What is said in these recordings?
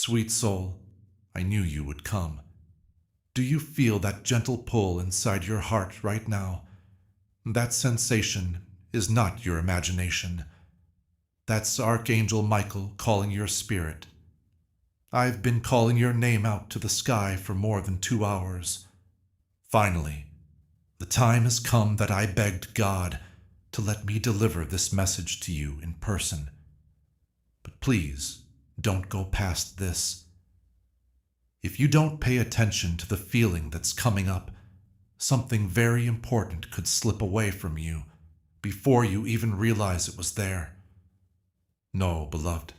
Sweet soul, I knew you would come. Do you feel that gentle pull inside your heart right now? That sensation is not your imagination. That's Archangel Michael calling your spirit. I've been calling your name out to the sky for more than 2 hours. Finally, the time has come that I begged God to let me deliver this message to you in person. But please, don't go past this. If you don't pay attention to the feeling that's coming up, something very important could slip away from you before you even realize it was there. No, beloved,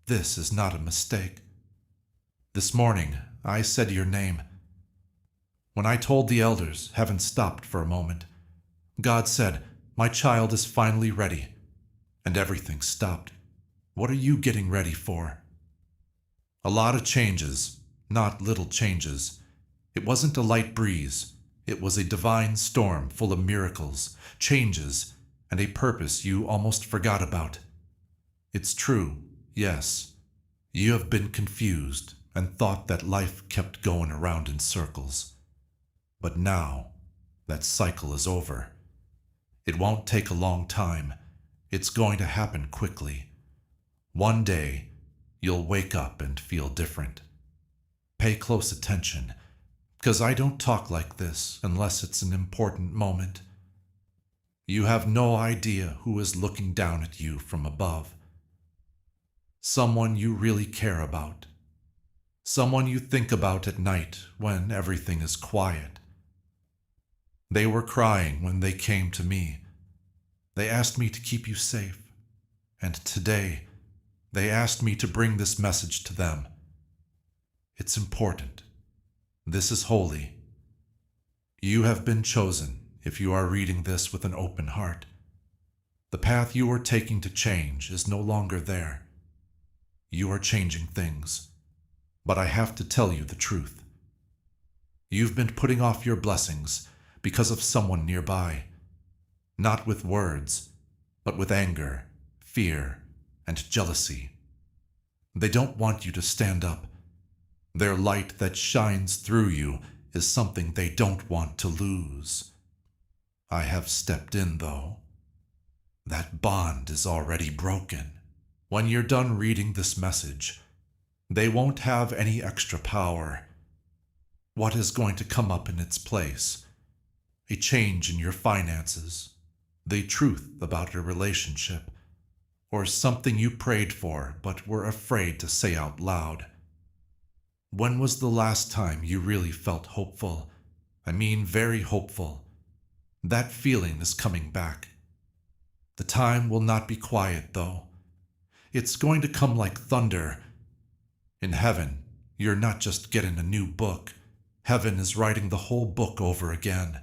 this is not a mistake. This morning, I said your name. When I told the elders, heaven stopped for a moment. God said, "My child is finally ready," and everything stopped. What are you getting ready for? A lot of changes, not little changes. It wasn't a light breeze. It was a divine storm full of miracles, changes, and a purpose you almost forgot about. It's true, yes. You have been confused and thought that life kept going around in circles. But now, that cycle is over. It won't take a long time. It's going to happen quickly. One day, you'll wake up and feel different. Pay close attention, because I don't talk like this unless it's an important moment. You have no idea who is looking down at you from above. Someone you really care about. Someone you think about at night when everything is quiet. They were crying when they came to me. They asked me to keep you safe. And today, they asked me to bring this message to them. It's important. This is holy. You have been chosen if you are reading this with an open heart. The path you are taking to change is no longer there. You are changing things. But I have to tell you the truth. You've been putting off your blessings because of someone nearby. Not with words, but with anger, fear, and jealousy. They don't want you to stand up. Their light that shines through you is something they don't want to lose. I have stepped in, though. That bond is already broken. When you're done reading this message, they won't have any extra power. What is going to come up in its place? A change in your finances, the truth about a relationship, or something you prayed for but were afraid to say out loud. When was the last time you really felt hopeful? I mean, very hopeful. That feeling is coming back. The time will not be quiet, though. It's going to come like thunder. In heaven, you're not just getting a new book. Heaven is writing the whole book over again.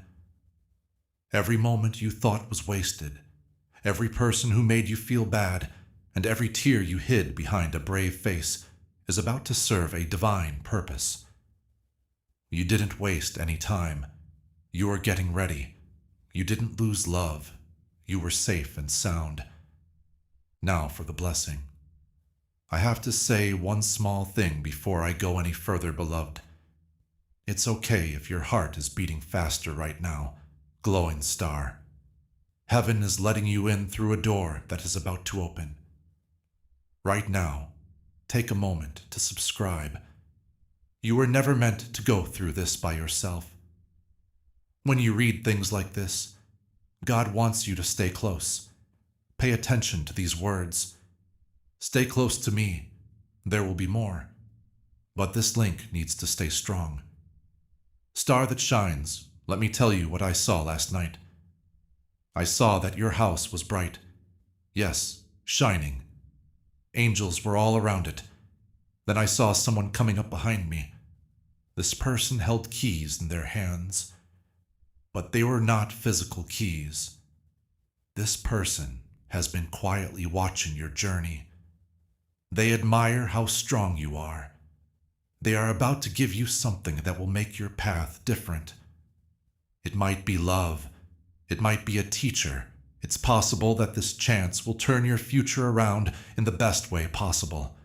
Every moment you thought was wasted, every person who made you feel bad, and every tear you hid behind a brave face is about to serve a divine purpose. You didn't waste any time. You are getting ready. You didn't lose love. You were safe and sound. Now for the blessing. I have to say one small thing before I go any further, beloved. It's okay if your heart is beating faster right now, glowing star. Heaven is letting you in through a door that is about to open. Right now, take a moment to subscribe. You were never meant to go through this by yourself. When you read things like this, God wants you to stay close. Pay attention to these words. Stay close to me. There will be more. But this link needs to stay strong. Star that shines, let me tell you what I saw last night. I saw that your house was bright. Yes, shining. Angels were all around it. Then I saw someone coming up behind me. This person held keys in their hands. But they were not physical keys. This person has been quietly watching your journey. They admire how strong you are. They are about to give you something that will make your path different. It might be love. It might be a teacher. It's possible that this chance will turn your future around in the best way possible.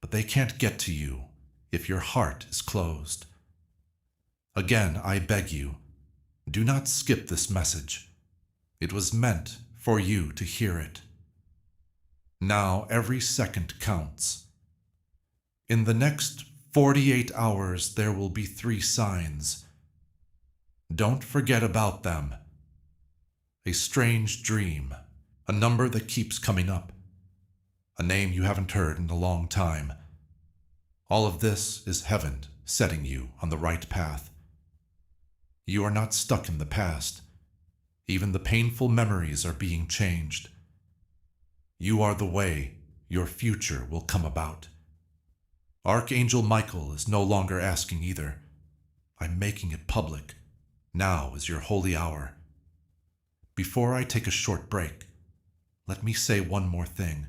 but they can't get to you if your heart is closed. Again, I beg you, do not skip this message. It was meant for you to hear it. Now every second counts. In the next 48 hours, there will be 3 signs. Don't forget about them. A strange dream, a number that keeps coming up, a name you haven't heard in a long time. All of this is heaven setting you on the right path. You are not stuck in the past. Even the painful memories are being changed. You are the way your future will come about. Archangel Michael is no longer asking either. I'm making it public. Now is your holy hour. Before I take a short break, let me say one more thing.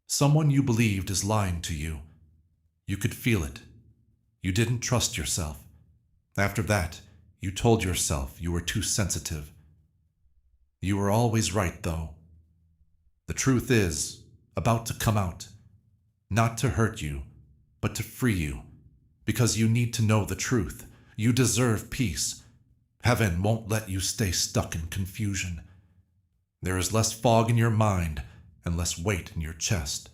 Someone you believed is lying to you. You could feel it. You didn't trust yourself. After that, you told yourself you were too sensitive. You were always right, though. The truth is about to come out, not to hurt you, but to free you, because you need to know the truth. You deserve peace. Heaven won't let you stay stuck in confusion. There is less fog in your mind and less weight in your chest.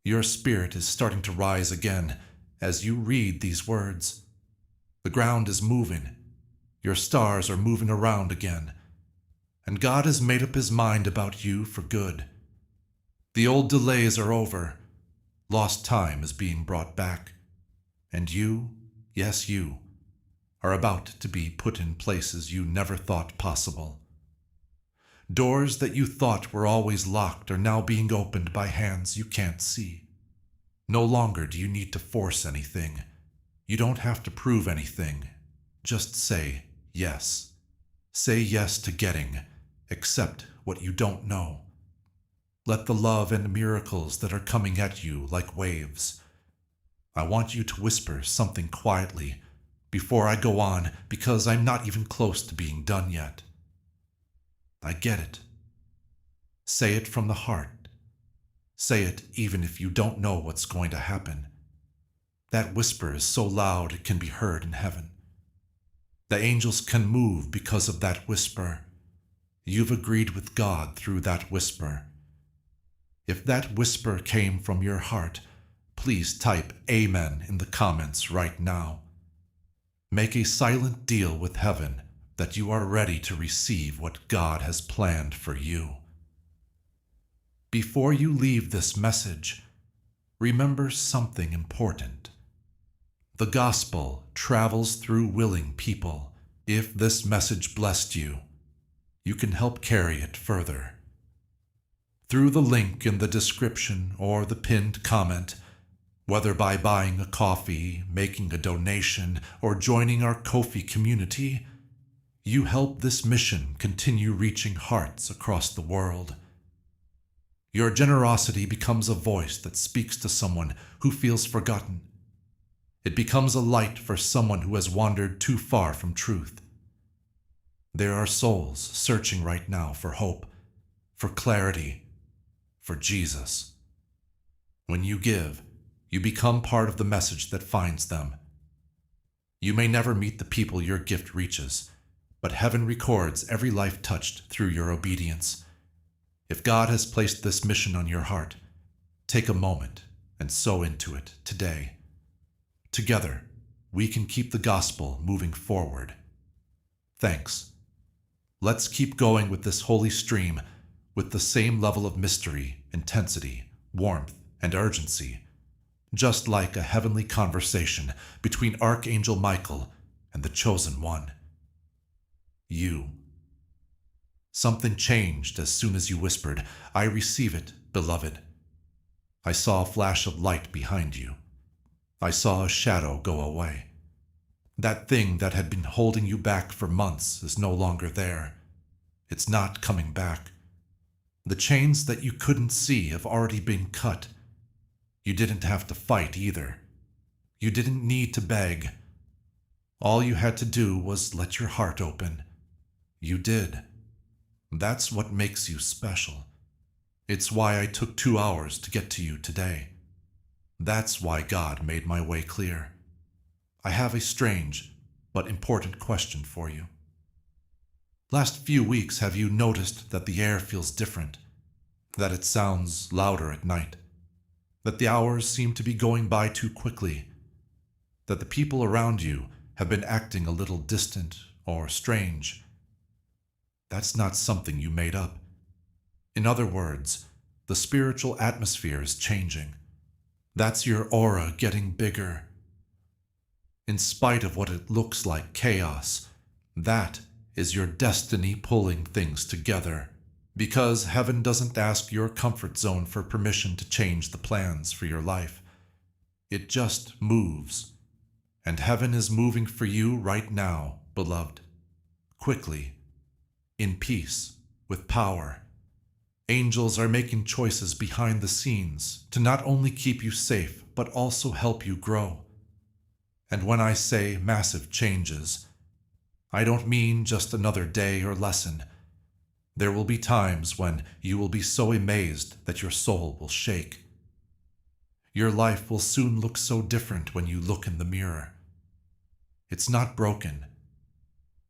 Your spirit is starting to rise again as you read these words. The ground is moving. Your stars are moving around again. And God has made up his mind about you for good. The old delays are over. Lost time is being brought back. And you, yes you, are about to be put in places you never thought possible. Doors that you thought were always locked are now being opened by hands you can't see. No longer do you need to force anything. You don't have to prove anything. Just say yes. Say yes to getting. Accept what you don't know. Let the love and miracles that are coming at you like waves. I want you to whisper something quietly before I go on, because I'm not even close to being done yet. I get it. Say it from the heart. Say it even if you don't know what's going to happen. That whisper is so loud it can be heard in heaven. The angels can move because of that whisper. You've agreed with God through that whisper. If that whisper came from your heart, please type Amen in the comments right now. Make a silent deal with heaven that you are ready to receive what God has planned for you. Before you leave this message, remember something important. The gospel travels through willing people. If this message blessed you, you can help carry it further. Through the link in the description or the pinned comment, whether by buying a coffee, making a donation, or joining our Ko-fi community, you help this mission continue reaching hearts across the world. Your generosity becomes a voice that speaks to someone who feels forgotten. It becomes a light for someone who has wandered too far from truth. There are souls searching right now for hope, for clarity, for Jesus. When you give, you become part of the message that finds them. You may never meet the people your gift reaches, but heaven records every life touched through your obedience. If God has placed this mission on your heart, take a moment and sow into it today. Together, we can keep the gospel moving forward. Thanks. Let's keep going with this holy stream with the same level of mystery, intensity, warmth, and urgency, just like a heavenly conversation between Archangel Michael and the Chosen One. You. Something changed as soon as you whispered, "I receive it, beloved." I saw a flash of light behind you. I saw a shadow go away. That thing that had been holding you back for months is no longer there. It's not coming back. The chains that you couldn't see have already been cut. You didn't have to fight either. You didn't need to beg. All you had to do was let your heart open. You did. That's what makes you special. It's why I took 2 hours to get to you today. That's why God made my way clear. I have a strange but important question for you. Last few weeks, have you noticed that the air feels different? That it sounds louder at night? That the hours seem to be going by too quickly? That the people around you have been acting a little distant or strange? That's not something you made up. In other words, the spiritual atmosphere is changing. That's your aura getting bigger. In spite of what it looks like chaos, that is your destiny pulling things together. Because heaven doesn't ask your comfort zone for permission to change the plans for your life. It just moves. And heaven is moving for you right now, beloved. Quickly. In peace. With power. Angels are making choices behind the scenes to not only keep you safe, but also help you grow. And when I say massive changes, I don't mean just another day or lesson. There will be times when you will be so amazed that your soul will shake. Your life will soon look so different when you look in the mirror. It's not broken,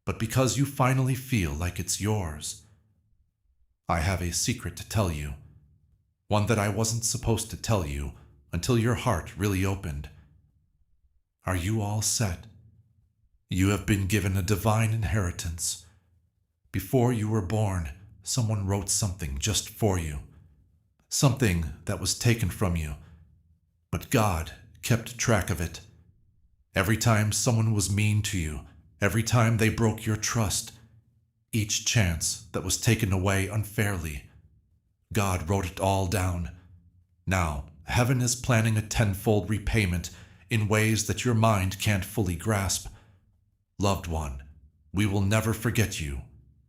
but because you finally feel like it's yours. I have a secret to tell you, one that I wasn't supposed to tell you until your heart really opened. Are you all set? You have been given a divine inheritance. Before you were born, someone wrote something just for you. Something that was taken from you. But God kept track of it. Every time someone was mean to you, every time they broke your trust, each chance that was taken away unfairly, God wrote it all down. Now, heaven is planning a tenfold repayment in ways that your mind can't fully grasp. Loved one, we will never forget you.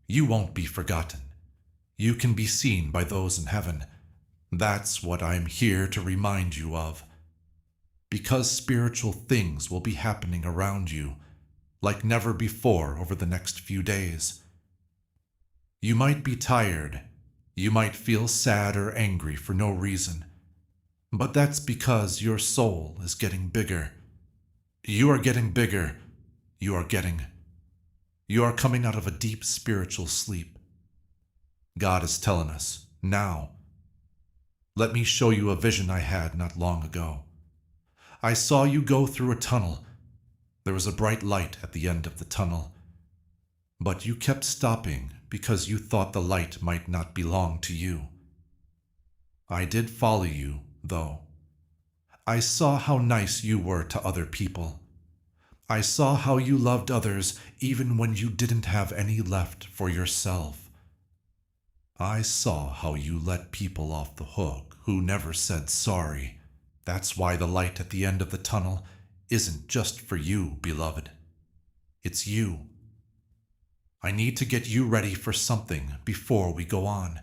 You won't be forgotten. You can be seen by those in heaven. That's what I'm here to remind you of. Because spiritual things will be happening around you like never before over the next few days. You might be tired. You might feel sad or angry for no reason. But that's because your soul is getting bigger. You are getting bigger. You are coming out of a deep spiritual sleep. God is telling us, now. Let me show you a vision I had not long ago. I saw you go through a tunnel. There was a bright light at the end of the tunnel. But you kept stopping because you thought the light might not belong to you. I did follow you, though. I saw how nice you were to other people. I saw how you loved others even when you didn't have any left for yourself. I saw how you let people off the hook who never said sorry. That's why the light at the end of the tunnel isn't just for you, beloved. It's you. I need to get you ready for something before we go on.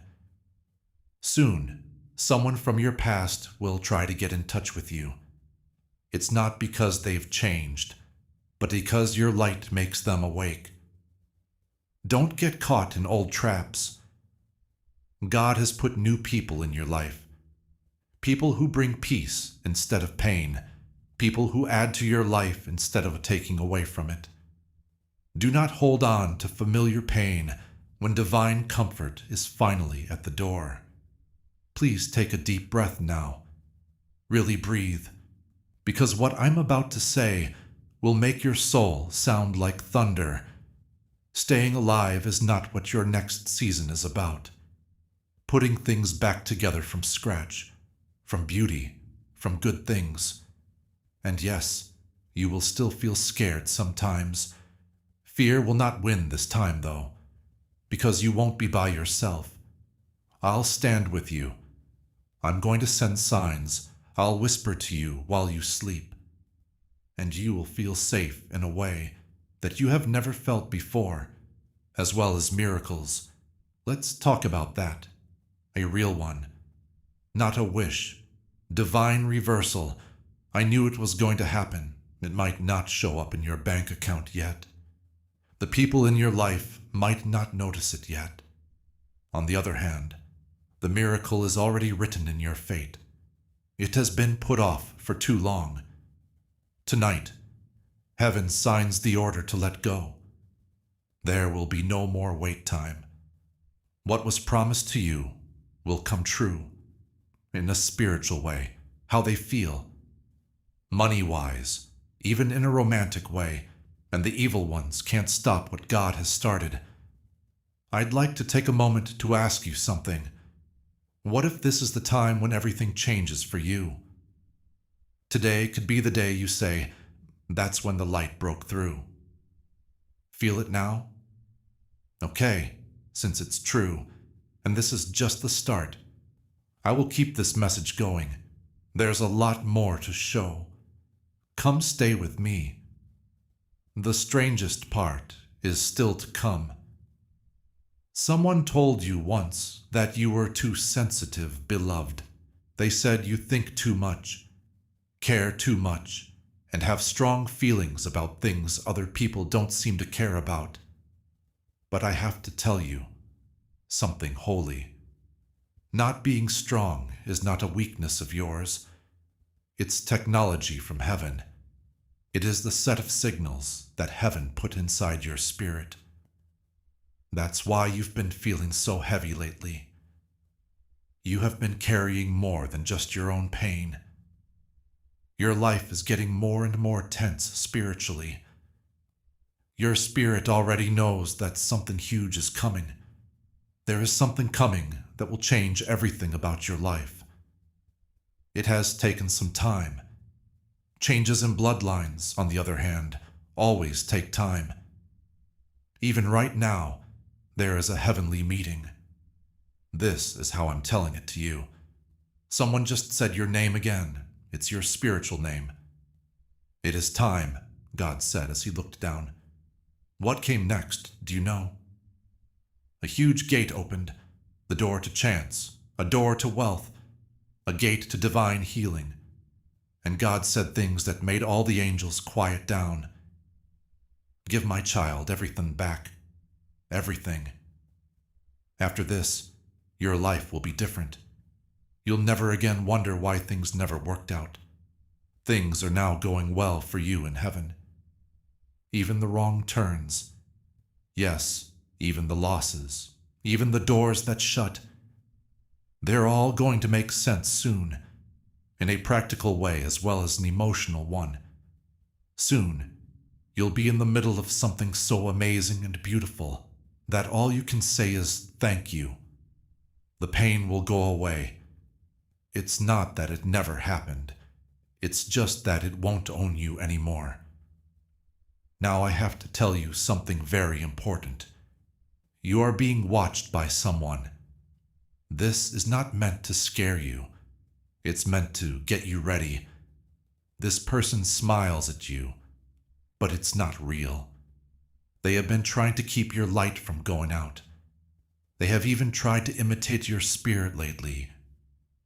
Soon, someone from your past will try to get in touch with you. It's not because they've changed, but because your light makes them awake. Don't get caught in old traps. God has put new people in your life. People who bring peace instead of pain. People who add to your life instead of taking away from it. Do not hold on to familiar pain when divine comfort is finally at the door. Please take a deep breath now. Really breathe, because what I'm about to say will make your soul sound like thunder. Staying alive is not what your next season is about. Putting things back together from scratch, from beauty, from good things. And yes, you will still feel scared sometimes. Fear will not win this time, though, because you won't be by yourself. I'll stand with you. I'm going to send signs. I'll whisper to you while you sleep. And you will feel safe in a way that you have never felt before, as well as miracles. Let's talk about that. A real one. Not a wish. Divine reversal. I knew it was going to happen. It might not show up in your bank account yet. The people in your life might not notice it yet. On the other hand, the miracle is already written in your fate. It has been put off for too long. Tonight, heaven signs the order to let go. There will be no more wait time. What was promised to you will come true, in a spiritual way, how they feel, money-wise, even in a romantic way, and the evil ones can't stop what God has started. I'd like to take a moment to ask you something. What if this is the time when everything changes for you? Today could be the day you say, that's when the light broke through. Feel it now? Okay, since it's true, and this is just the start, I will keep this message going. There's a lot more to show. Come stay with me. The strangest part is still to come. Someone told you once that you were too sensitive, beloved. They said you think too much, care too much, and have strong feelings about things other people don't seem to care about. But I have to tell you something holy. Not being strong is not a weakness of yours. It's technology from heaven. It is the set of signals that heaven put inside your spirit. That's why you've been feeling so heavy lately. You have been carrying more than just your own pain. Your life is getting more and more tense spiritually. Your spirit already knows that something huge is coming. There is something coming that will change everything about your life. It has taken some time. Changes in bloodlines, on the other hand, always take time. Even right now, there is a heavenly meeting. This is how I'm telling it to you. Someone just said your name again. It's your spiritual name. It is time, God said as he looked down. What came next, do you know? A huge gate opened, the door to chance, a door to wealth, a gate to divine healing. And God said things that made all the angels quiet down. Give my child everything back. Everything. After this, your life will be different. You'll never again wonder why things never worked out. Things are now going well for you in heaven. Even the wrong turns. Yes, even the losses. Even the doors that shut. They're all going to make sense soon. In a practical way as well as an emotional one. Soon, you'll be in the middle of something so amazing and beautiful that all you can say is thank you. The pain will go away. It's not that it never happened. It's just that it won't own you anymore. Now I have to tell you something very important. You are being watched by someone. This is not meant to scare you. It's meant to get you ready. This person smiles at you, but it's not real. They have been trying to keep your light from going out. They have even tried to imitate your spirit lately,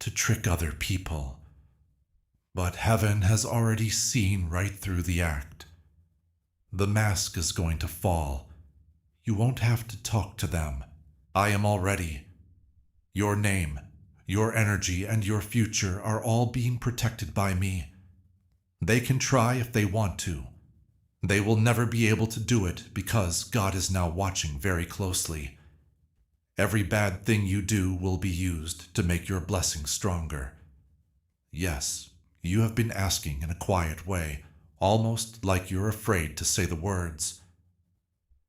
to trick other people. But heaven has already seen right through the act. The mask is going to fall. You won't have to talk to them. I am already. Your name, your energy, and your future are all being protected by me. They can try if they want to. They will never be able to do it because God is now watching very closely. Every bad thing you do will be used to make your blessing stronger. Yes, you have been asking in a quiet way, almost like you're afraid to say the words.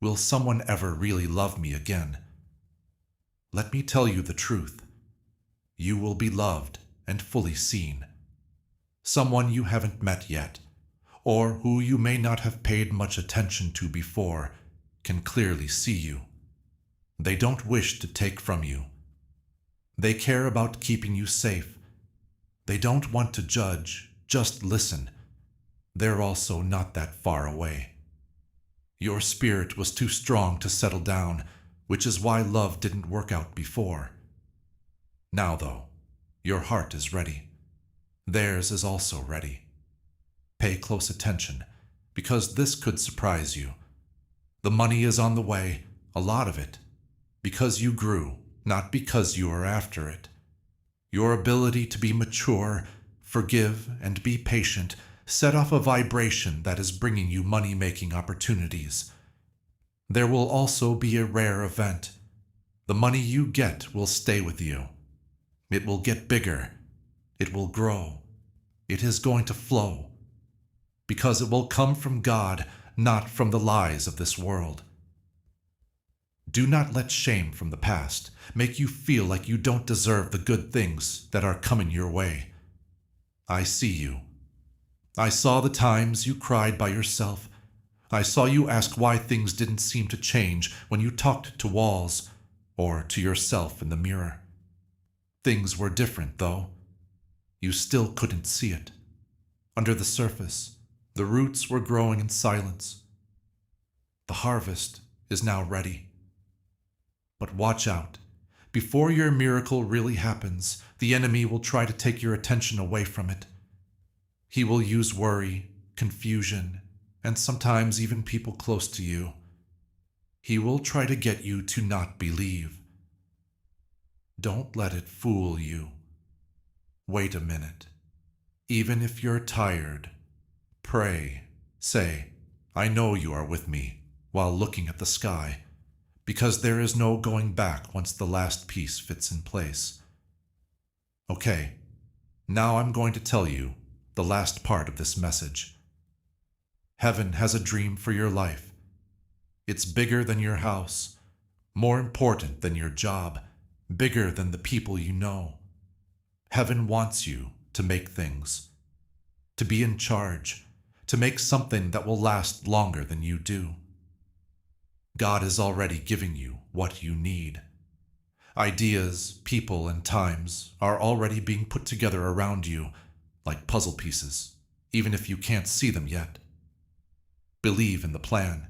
Will someone ever really love me again? Let me tell you the truth. You will be loved and fully seen. Someone you haven't met yet, or who you may not have paid much attention to before, can clearly see you. They don't wish to take from you. They care about keeping you safe. They don't want to judge, just listen. They're also not that far away. Your spirit was too strong to settle down, which is why love didn't work out before. Now, though, your heart is ready. Theirs is also ready. Pay close attention, because this could surprise you. The money is on the way, a lot of it, because you grew, not because you are after it. Your ability to be mature, forgive, and be patient set off a vibration that is bringing you money-making opportunities. There will also be a rare event. The money you get will stay with you. It will get bigger. It will grow. It is going to flow. Because it will come from God, not from the lies of this world. Do not let shame from the past make you feel like you don't deserve the good things that are coming your way. I see you. I saw the times you cried by yourself. I saw you ask why things didn't seem to change when you talked to walls or to yourself in the mirror. Things were different, though. You still couldn't see it. Under the surface, the roots were growing in silence. The harvest is now ready. But watch out. Before your miracle really happens, the enemy will try to take your attention away from it. He will use worry, confusion, and sometimes even people close to you. He will try to get you to not believe. Don't let it fool you. Wait a minute. Even if you're tired, pray. Say, I know you are with me, while looking at the sky, because there is no going back once the last piece fits in place. Okay, now I'm going to tell you the last part of this message. Heaven has a dream for your life. It's bigger than your house, more important than your job, bigger than the people you know. Heaven wants you to make things, to be in charge, to make something that will last longer than you do. God is already giving you what you need. Ideas, people, and times are already being put together around you like puzzle pieces, even if you can't see them yet. Believe in the plan,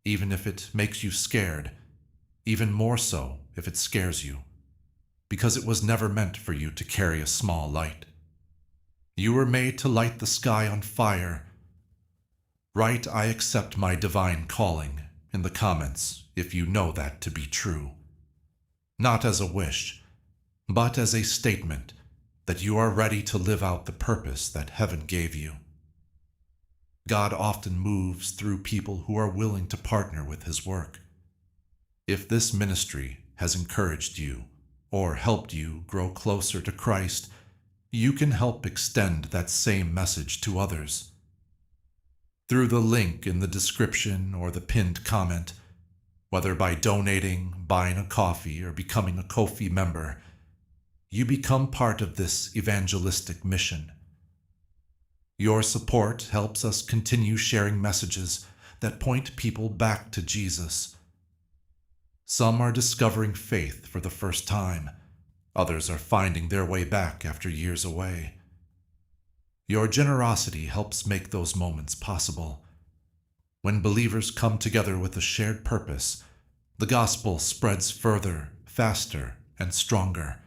even if it makes you scared, even more so if it scares you, because it was never meant for you to carry a small light. You were made to light the sky on fire. Write, I accept my divine calling in the comments if you know that to be true. Not as a wish, but as a statement that you are ready to live out the purpose that heaven gave you. God often moves through people who are willing to partner with his work. If this ministry has encouraged you or helped you grow closer to Christ, you can help extend that same message to others. Through the link in the description or the pinned comment, whether by donating, buying a coffee, or becoming a Ko-fi member, you become part of this evangelistic mission. Your support helps us continue sharing messages that point people back to Jesus. Some are discovering faith for the first time. Others are finding their way back after years away. Your generosity helps make those moments possible. When believers come together with a shared purpose, the gospel spreads further, faster, and stronger.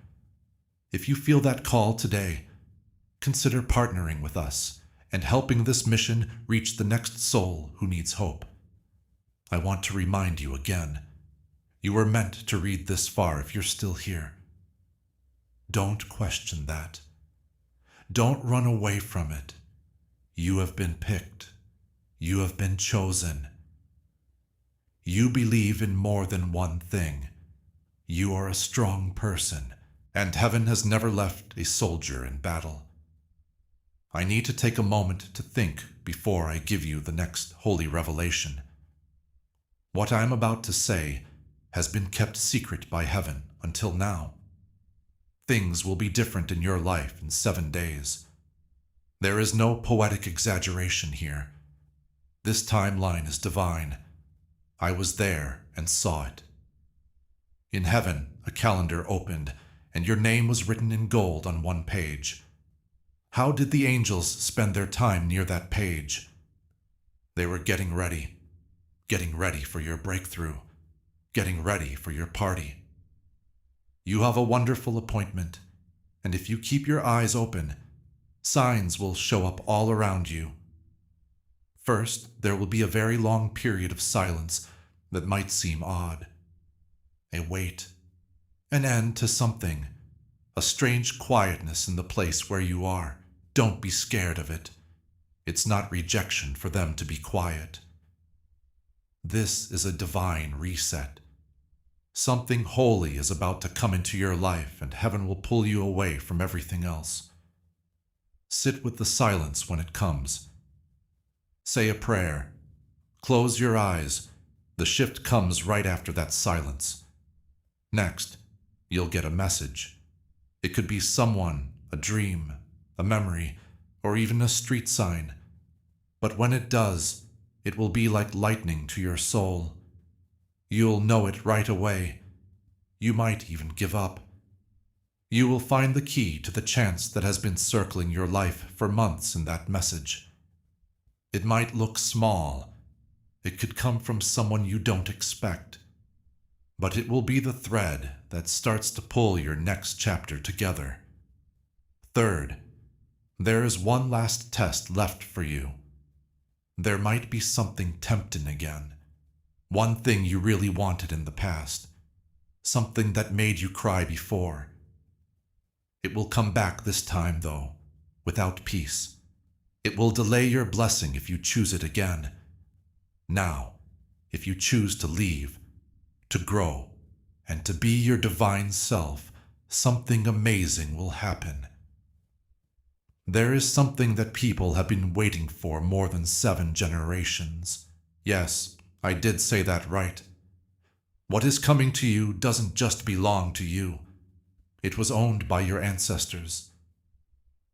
If you feel that call today, consider partnering with us and helping this mission reach the next soul who needs hope. I want to remind you again, you were meant to read this far if you're still here. Don't question that. Don't run away from it. You have been picked. You have been chosen. You believe in more than one thing. You are a strong person, and heaven has never left a soldier in battle. I need to take a moment to think before I give you the next holy revelation. What I am about to say has been kept secret by heaven until now. Things will be different in your life in 7 days. There is no poetic exaggeration here. This timeline is divine. I was there and saw it. In heaven, a calendar opened, and your name was written in gold on one page. How did the angels spend their time near that page? They were getting ready for your breakthrough, getting ready for your party. You have a wonderful appointment, and if you keep your eyes open, signs will show up all around you. First, there will be a very long period of silence that might seem odd. A wait, an end to something, a strange quietness in the place where you are. Don't be scared of it. It's not rejection for them to be quiet. This is a divine reset. Something holy is about to come into your life, and heaven will pull you away from everything else. Sit with the silence when it comes. Say a prayer. Close your eyes. The shift comes right after that silence. Next, you'll get a message. It could be someone, a dream, a memory, or even a street sign. But when it does, it will be like lightning to your soul. You'll know it right away. You might even give up. You will find the key to the chance that has been circling your life for months in that message. It might look small. It could come from someone you don't expect. But it will be the thread that starts to pull your next chapter together. Third, there is one last test left for you. There might be something tempting again. One thing you really wanted in the past. Something that made you cry before. It will come back this time, though, without peace. It will delay your blessing if you choose it again. Now, if you choose to leave, to grow, and to be your divine self, something amazing will happen. There is something that people have been waiting for more than 7 generations. Yes, I did say that right. What is coming to you doesn't just belong to you. It was owned by your ancestors.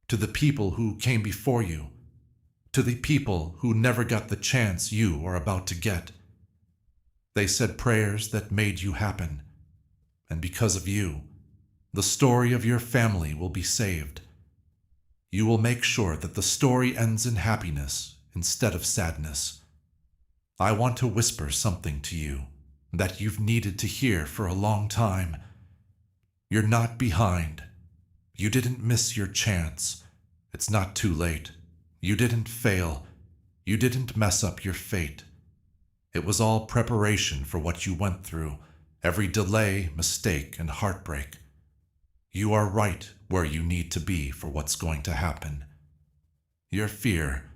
To the people who came before you. To the people who never got the chance you are about to get. They said prayers that made you happen. And because of you, the story of your family will be saved. You will make sure that the story ends in happiness instead of sadness. I want to whisper something to you that you've needed to hear for a long time. You're not behind. You didn't miss your chance. It's not too late. You didn't fail. You didn't mess up your fate. It was all preparation for what you went through, every delay, mistake, and heartbreak. You are right where you need to be for what's going to happen. Your fear,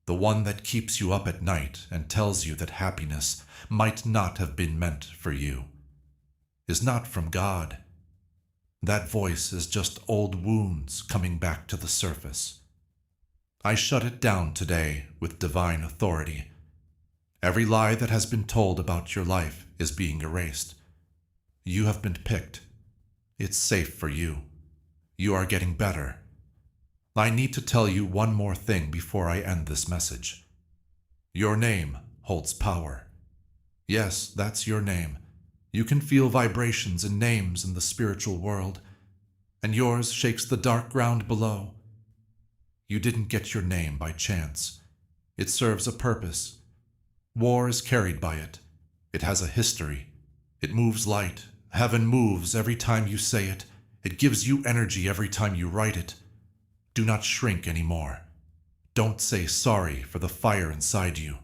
the one that keeps you up at night and tells you that happiness might not have been meant for you, is not from God. That voice is just old wounds coming back to the surface. I shut it down today with divine authority. Every lie that has been told about your life is being erased. You have been picked. It's safe for you. You are getting better. I need to tell you one more thing before I end this message. Your name holds power. Yes, that's your name. You can feel vibrations and names in the spiritual world, and yours shakes the dark ground below. You didn't get your name by chance. It serves a purpose. War is carried by it. It has a history. It moves light. Heaven moves every time you say it. It gives you energy every time you write it. Do not shrink anymore. Don't say sorry for the fire inside you.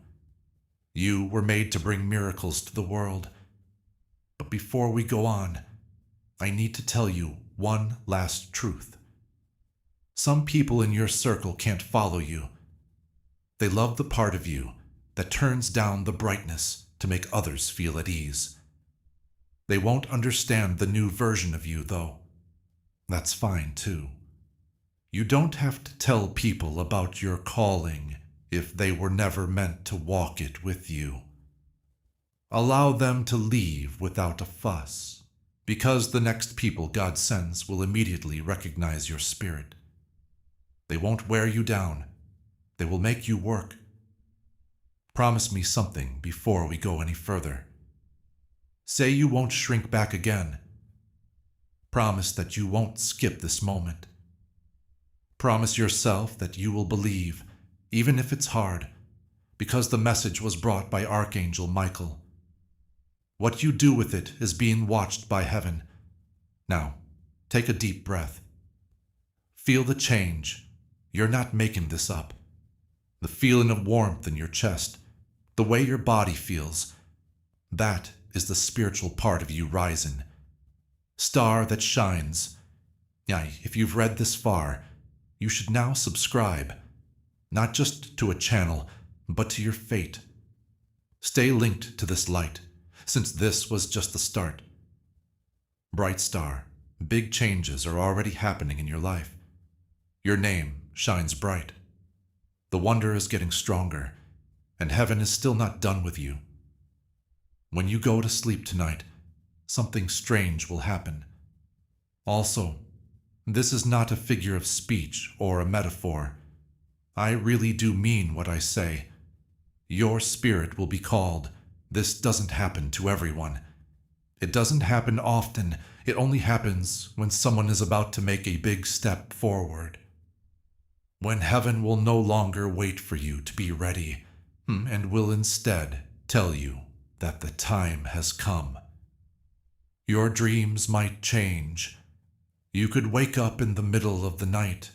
You were made to bring miracles to the world. But before we go on, I need to tell you one last truth. Some people in your circle can't follow you. They love the part of you that turns down the brightness to make others feel at ease. They won't understand the new version of you, though. That's fine, too. You don't have to tell people about your calling if they were never meant to walk it with you. Allow them to leave without a fuss, because the next people God sends will immediately recognize your spirit. They won't wear you down. They will make you work. Promise me something before we go any further. Say you won't shrink back again. Promise that you won't skip this moment. Promise yourself that you will believe, even if it's hard, because the message was brought by Archangel Michael. What you do with it is being watched by heaven. Now, take a deep breath. Feel the change. You're not making this up. The feeling of warmth in your chest, the way your body feels, that is the spiritual part of you rising. Star that shines. If you've read this far, you should now subscribe, not just to a channel, but to your fate. Stay linked to this light, since this was just the start. Bright star, big changes are already happening in your life. Your name shines bright. The wonder is getting stronger, and heaven is still not done with you. When you go to sleep tonight, something strange will happen. Also, this is not a figure of speech or a metaphor. I really do mean what I say. Your spirit will be called. This doesn't happen to everyone. It doesn't happen often. It only happens when someone is about to make a big step forward. When heaven will no longer wait for you to be ready, and will instead tell you that the time has come. Your dreams might change. You could wake up in the middle of the night.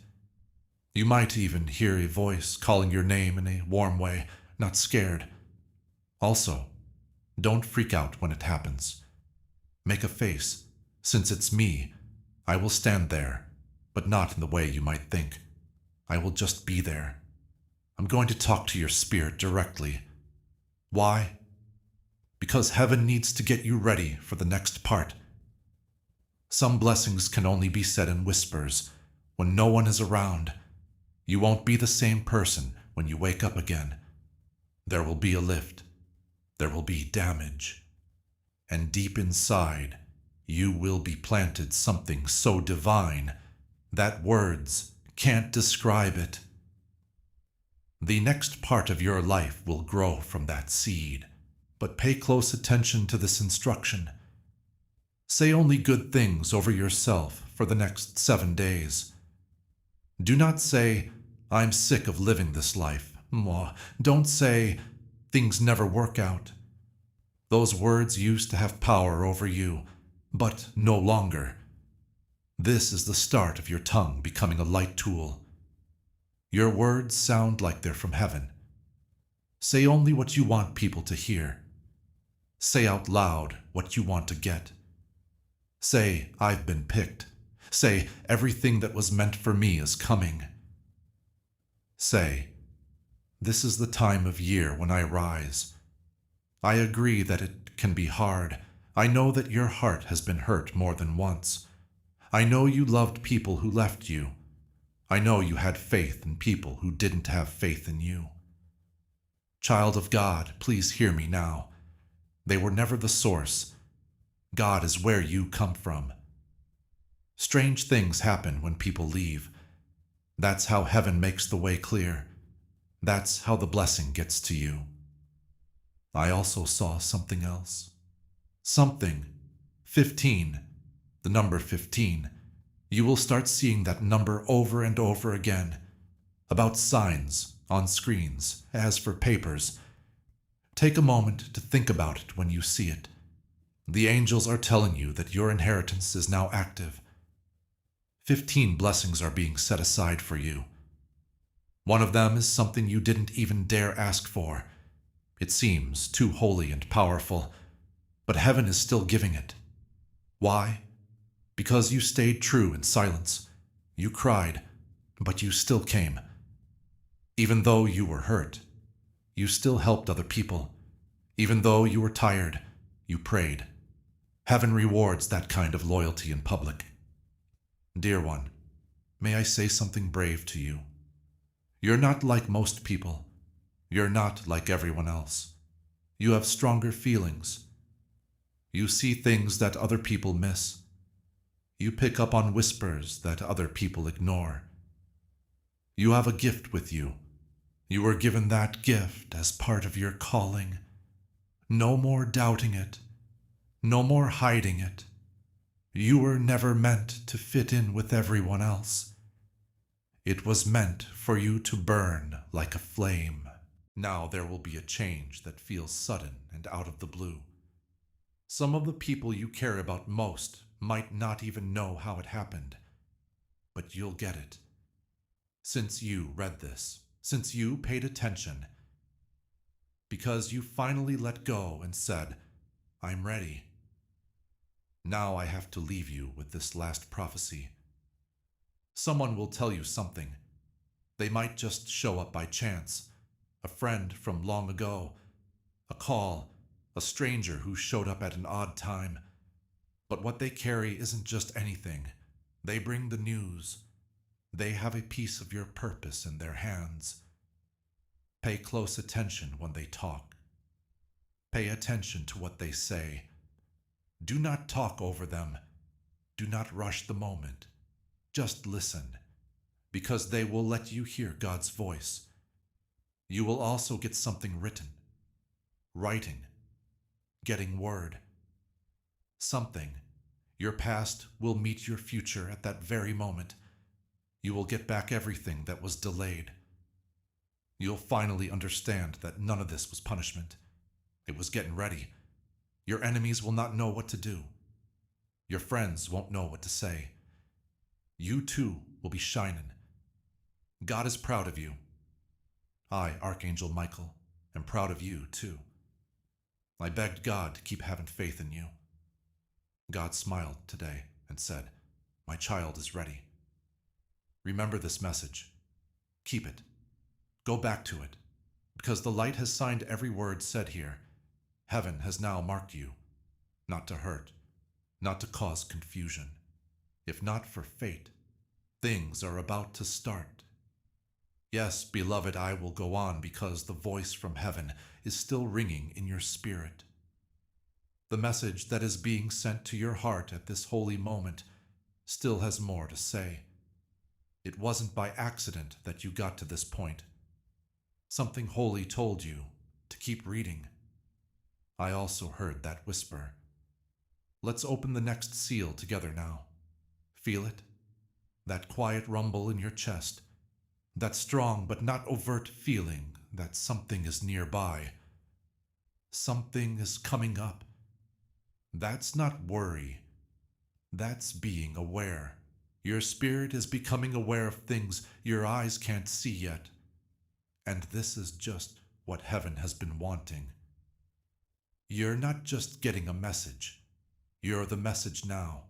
You might even hear a voice calling your name in a warm way, not scared. Also, don't freak out when it happens. Make a face. Since it's me, I will stand there, but not in the way you might think. I will just be there. I'm going to talk to your spirit directly. Why? Because heaven needs to get you ready for the next part. Some blessings can only be said in whispers, when no one is around. You won't be the same person when you wake up again. There will be a lift. There will be damage. And deep inside, you will be planted something so divine that words can't describe it. The next part of your life will grow from that seed, but pay close attention to this instruction. Say only good things over yourself for the next 7 days. Do not say, I'm sick of living this life. Don't say, things never work out. Those words used to have power over you, but no longer. This is the start of your tongue becoming a light tool. Your words sound like they're from heaven. Say only what you want people to hear. Say out loud what you want to get. Say, I've been picked. Say, everything that was meant for me is coming. Say, this is the time of year when I rise. I agree that it can be hard. I know that your heart has been hurt more than once. I know you loved people who left you. I know you had faith in people who didn't have faith in you. Child of God, please hear me now. They were never the source. God is where you come from. Strange things happen when people leave. That's how heaven makes the way clear. That's how the blessing gets to you. I also saw something else. Something. 15. The number 15. You will start seeing that number over and over again. About signs, on screens, as for papers. Take a moment to think about it when you see it. The angels are telling you that your inheritance is now active. 15 blessings are being set aside for you. One of them is something you didn't even dare ask for. It seems too holy and powerful, but heaven is still giving it. Why? Because you stayed true in silence. You cried, but you still came. Even though you were hurt, you still helped other people. Even though you were tired, you prayed. Heaven rewards that kind of loyalty in public. Dear one, may I say something brave to you? You're not like most people. You're not like everyone else. You have stronger feelings. You see things that other people miss. You pick up on whispers that other people ignore. You have a gift with you. You were given that gift as part of your calling. No more doubting it. No more hiding it. You were never meant to fit in with everyone else. It was meant for you to burn like a flame. Now there will be a change that feels sudden and out of the blue. Some of the people you care about most might not even know how it happened, but you'll get it. Since you read this, since you paid attention, because you finally let go and said, I'm ready. Now I have to leave you with this last prophecy. Someone will tell you something. They might just show up by chance, a friend from long ago, a call, a stranger who showed up at an odd time. But what they carry isn't just anything. They bring the news. They have a piece of your purpose in their hands. Pay close attention when they talk. Pay attention to what they say. Do not talk over them. Do not rush the moment. Just listen, because they will let you hear God's voice. You will also get something written, writing, getting word. Something. Your past will meet your future at that very moment. You will get back everything that was delayed. You'll finally understand that none of this was punishment. It was getting ready. Your enemies will not know what to do. Your friends won't know what to say. You too will be shining. God is proud of you. I, Archangel Michael, am proud of you too. I begged God to keep having faith in you. God smiled today and said, "My child is ready." Remember this message. Keep it. Go back to it, because the light has signed every word said here. Heaven has now marked you, not to hurt, not to cause confusion. If not for fate, things are about to start. Yes, beloved, I will go on because the voice from heaven is still ringing in your spirit. The message that is being sent to your heart at this holy moment still has more to say. It wasn't by accident that you got to this point. Something holy told you to keep reading. I also heard that whisper. Let's open the next seal together now. Feel it? That quiet rumble in your chest. That strong but not overt feeling that something is nearby. Something is coming up. That's not worry. That's being aware. Your spirit is becoming aware of things your eyes can't see yet. And this is just what heaven has been wanting. You're not just getting a message. You're the message now.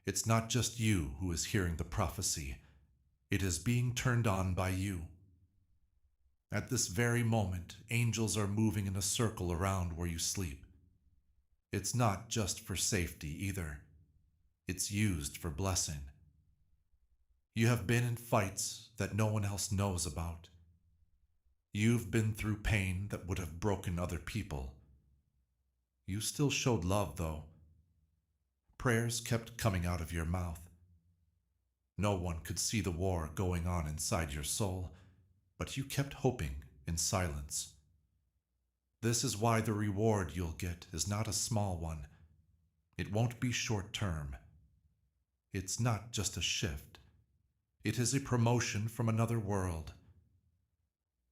It's not just you who is hearing the prophecy. It is being turned on by you. At this very moment, angels are moving in a circle around where you sleep. It's not just for safety either. It's used for blessing. You have been in fights that no one else knows about. You've been through pain that would have broken other people. You still showed love, though. Prayers kept coming out of your mouth. No one could see the war going on inside your soul, but you kept hoping in silence. This is why the reward you'll get is not a small one. It won't be short-term. It's not just a shift. It is a promotion from another world.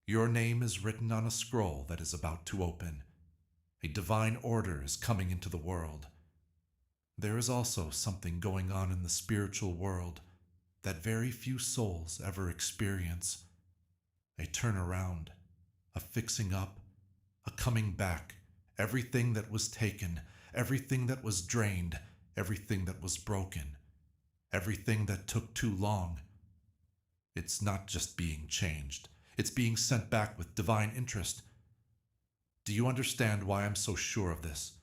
Your name is written on a scroll that is about to open. A divine order is coming into the world. There is also something going on in the spiritual world that very few souls ever experience. A turnaround, a fixing up, a coming back. Everything that was taken, everything that was drained, everything that was broken, everything that took too long. It's not just being changed. It's being sent back with divine interest. Do you understand why I'm so sure of this?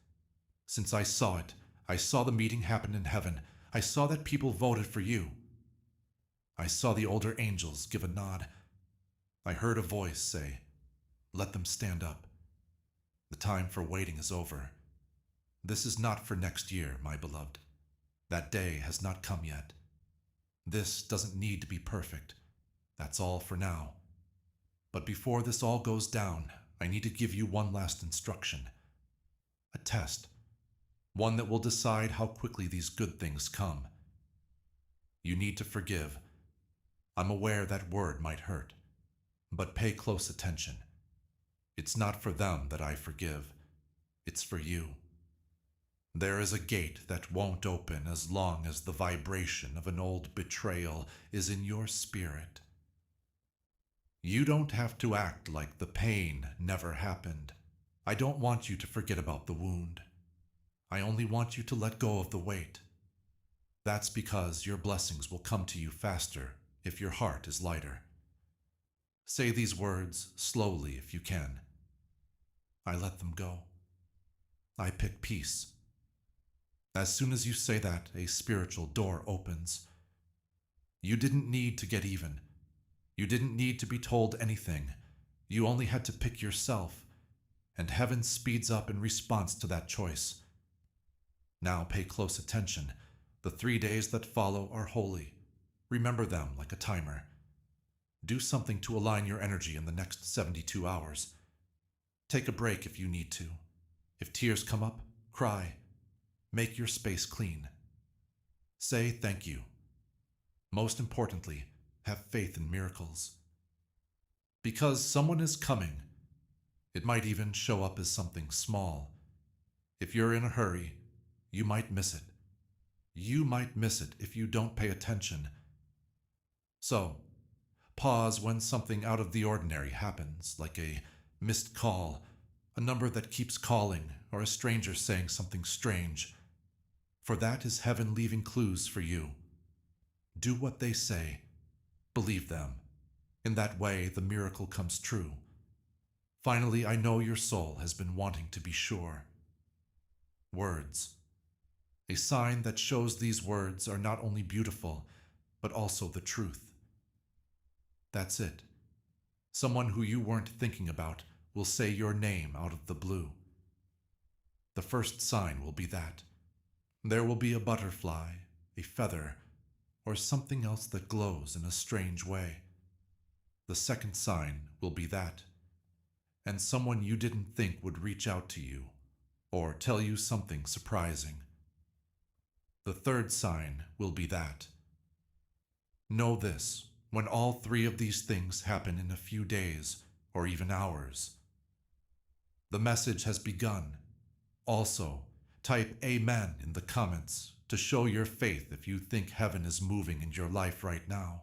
Since I saw it, I saw the meeting happen in heaven. I saw that people voted for you. I saw the older angels give a nod. I heard a voice say, "Let them stand up. The time for waiting is over. This is not for next year, my beloved. That day has not come yet. This doesn't need to be perfect. That's all for now. But before this all goes down, I need to give you one last instruction. A test. One that will decide how quickly these good things come. You need to forgive. I'm aware that word might hurt, but pay close attention. It's not for them that I forgive. It's for you. There is a gate that won't open as long as the vibration of an old betrayal is in your spirit. You don't have to act like the pain never happened. I don't want you to forget about the wound. I only want you to let go of the weight. That's because your blessings will come to you faster if your heart is lighter. Say these words slowly if you can. I let them go. I pick peace. As soon as you say that, a spiritual door opens. You didn't need to get even. You didn't need to be told anything. You only had to pick yourself, and heaven speeds up in response to that choice. Now pay close attention. The 3 days that follow are holy. Remember them like a timer. Do something to align your energy in the next 72 hours. Take a break if you need to. If tears come up, cry. Make your space clean. Say thank you. Most importantly, have faith in miracles. Because someone is coming. It might even show up as something small. If you're in a hurry, you might miss it. You might miss it if you don't pay attention. So, pause when something out of the ordinary happens, like a missed call, a number that keeps calling, or a stranger saying something strange. For that is heaven leaving clues for you. Do what they say. Believe them. In that way, the miracle comes true. Finally, I know your soul has been wanting to be sure. Words. A sign that shows these words are not only beautiful, but also the truth. That's it. Someone who you weren't thinking about will say your name out of the blue. The first sign will be that. There will be a butterfly, a feather, or something else that glows in a strange way. The second sign will be that. And someone you didn't think would reach out to you, or tell you something surprising. The third sign will be that. Know this, when all 3 of these things happen in a few days, or even hours. The message has begun. Also, type Amen in the comments to show your faith if you think heaven is moving in your life right now.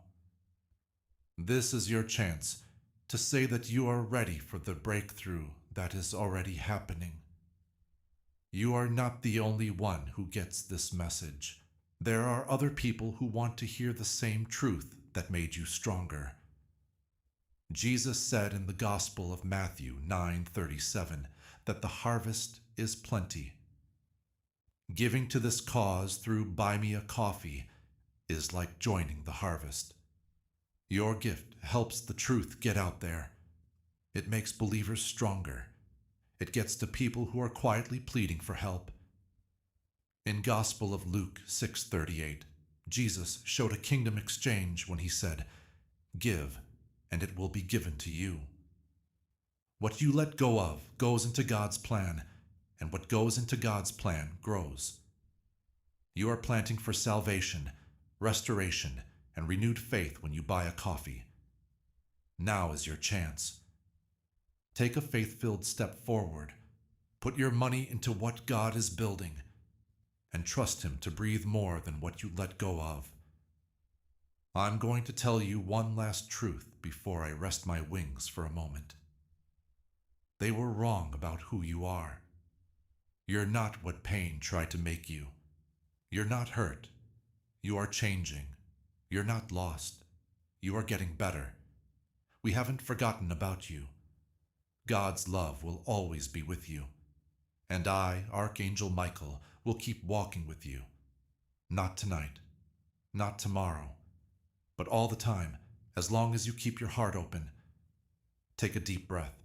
This is your chance to say that you are ready for the breakthrough that is already happening. You are not the only one who gets this message. There are other people who want to hear the same truth that made you stronger. Jesus said in the Gospel of Matthew 9:37 that the harvest is plenty. Giving to this cause through Buy Me a Coffee is like joining the harvest. Your gift helps the truth get out there. It makes believers stronger. It gets to people who are quietly pleading for help. In Gospel of Luke 6:38, Jesus showed a kingdom exchange when he said, "Give, and it will be given to you." What you let go of goes into God's plan, and what goes into God's plan grows. You are planting for salvation, restoration, and renewed faith when you buy a coffee. Now is your chance. Take a faith-filled step forward. Put your money into what God is building, and trust Him to breathe more than what you let go of. I'm going to tell you one last truth before I rest my wings for a moment. They were wrong about who you are. You're not what pain tried to make you. You're not hurt. You are changing. You're not lost. You are getting better. We haven't forgotten about you. God's love will always be with you. And I, Archangel Michael, will keep walking with you. Not tonight, not tomorrow, but all the time, as long as you keep your heart open. Take a deep breath.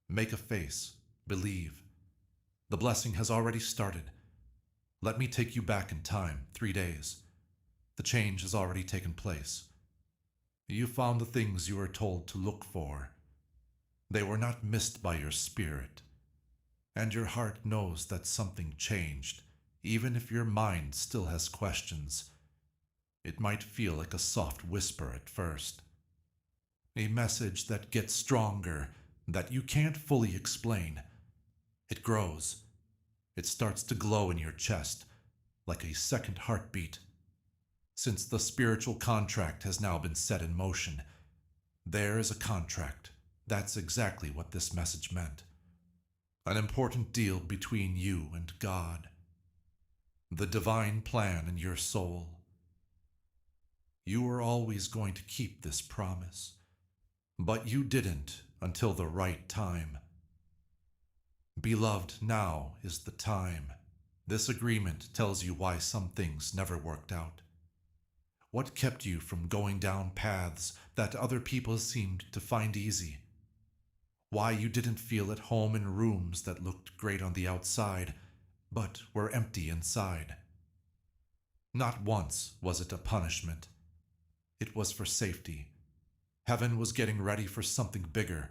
Make a face. Believe. The blessing has already started. Let me take you back in time, 3 days. The change has already taken place. You found the things you were told to look for. They were not missed by your spirit. And your heart knows that something changed, even if your mind still has questions. It might feel like a soft whisper at first. A message that gets stronger, that you can't fully explain. It grows. It starts to glow in your chest, like a second heartbeat. Since the spiritual contract has now been set in motion, there is a contract. That's exactly what this message meant. An important deal between you and God. The divine plan in your soul. You are always going to keep this promise. But you didn't until the right time. Beloved, now is the time. This agreement tells you why some things never worked out. What kept you from going down paths that other people seemed to find easy? Why you didn't feel at home in rooms that looked great on the outside, but were empty inside? Not once was it a punishment. It was for safety. Heaven was getting ready for something bigger,